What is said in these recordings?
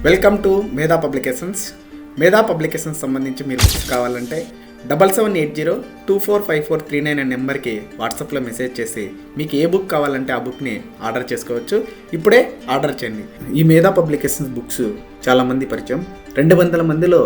Welcome to మేధా publications. మేధా publications సంబంధించి మీరు బుక్స్ కావాలంటే 7780245439 అనే నెంబర్కి వాట్సాప్లో మెసేజ్ చేసి మీకు ఏ బుక్ కావాలంటే ఆ బుక్ని ఆర్డర్ చేసుకోవచ్చు. ఇప్పుడే ఆర్డర్ చేయండి. ఈ మేధా పబ్లికేషన్స్ బుక్స్ చాలామంది పరిచయం. 200 మందిలో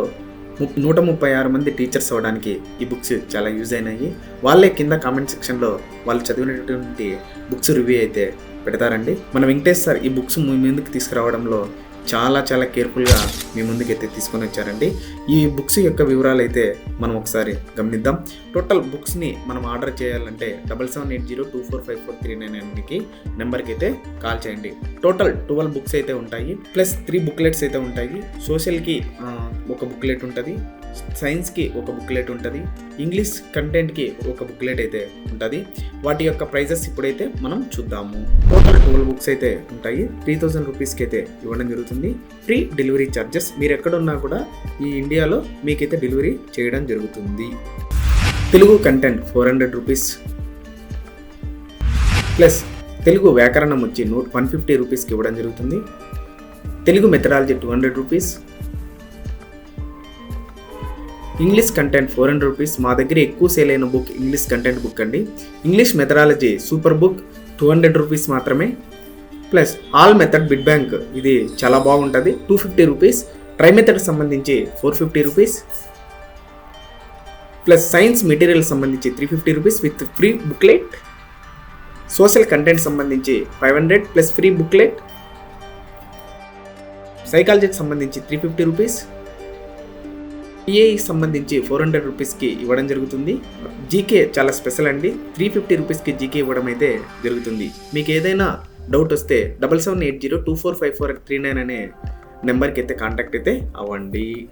136 మంది టీచర్స్ అవ్వడానికి ఈ బుక్స్ చాలా యూజ్ అయినాయి. వాళ్ళే కింద కామెంట్ సెక్షన్లో వాళ్ళు చదివినటువంటి బుక్స్ రివ్యూ అయితే పెడతారండి. మన వెంకటేష్ సార్ ఈ బుక్స్ మీ ముందుకు తీసుకురావడంలో చాలా కేర్ఫుల్గా మీ ముందుకైతే తీసుకొని వచ్చారండి. ఈ బుక్స్ యొక్క వివరాలు అయితే మనం ఒకసారి గమనిద్దాం. టోటల్ బుక్స్ని మనం ఆర్డర్ చేయాలంటే 7780245439 నెంబర్కి అయితే కాల్ చేయండి. టోటల్ 12 బుక్స్ అయితే ఉంటాయి, ప్లస్ 3 బుక్లెట్స్ అయితే ఉంటాయి. సోషల్కి ఒక బుక్లెట్ ఉంటుంది, సైన్స్కి ఒక బుక్లెట్ ఉంటుంది, ఇంగ్లీష్ కంటెంట్కి ఒక బుక్లెట్ అయితే ఉంటుంది. వాటి యొక్క ప్రైజెస్ ఇప్పుడైతే మనం చూద్దాము. టోటల్ 12 బుక్స్ అయితే ఉంటాయి. 3000 రూపీస్కి అయితే ఇవ్వడం జరుగుతుంది. Free delivery charges. మీరు ఎక్కడున్నా కూడా ఈ ఇండియాలో మీకైతే డెలివరీ చేయడం జరుగుతుంది. Telugu content 400 rupees, plus Telugu వ్యాకరణం వచ్చి 150 రూపీస్కి ఇవ్వడం జరుగుతుంది. Telugu methodology 200 rupees, English content 400 rupees. మా దగ్గర ఎక్కువ సేల్ అయిన బుక్ ఇంగ్లీష్ కంటెంట్ బుక్ అండి. English methodology super book 200 rupees మాత్రమే. Plus all method bit bank, ఇది చాలా బాగుంటుంది, 250 రూపీస్. ట్రై మెథడ్ సంబంధించి 450 రూపీస్, ప్లస్ సైన్స్ మెటీరియల్ సంబంధించి 350 rupees with free booklet. Social content సంబంధించి 500 ప్లస్ ఫ్రీ బుక్లెట్. సైకాలజీకి సంబంధించి 350 రూపీస్. పిఏకి సంబంధించి 400 రూపీస్కి ఇవ్వడం జరుగుతుంది. జీకే చాలా స్పెషల్ అండి, 350 రూపీస్కి జీకే ఇవ్వడం అయితే జరుగుతుంది. మీకు ఏదైనా డౌట్ వస్తే 7780245439 అనే నెంబర్కి అయితే కాంటాక్ట్ అయితే అవ్వండి.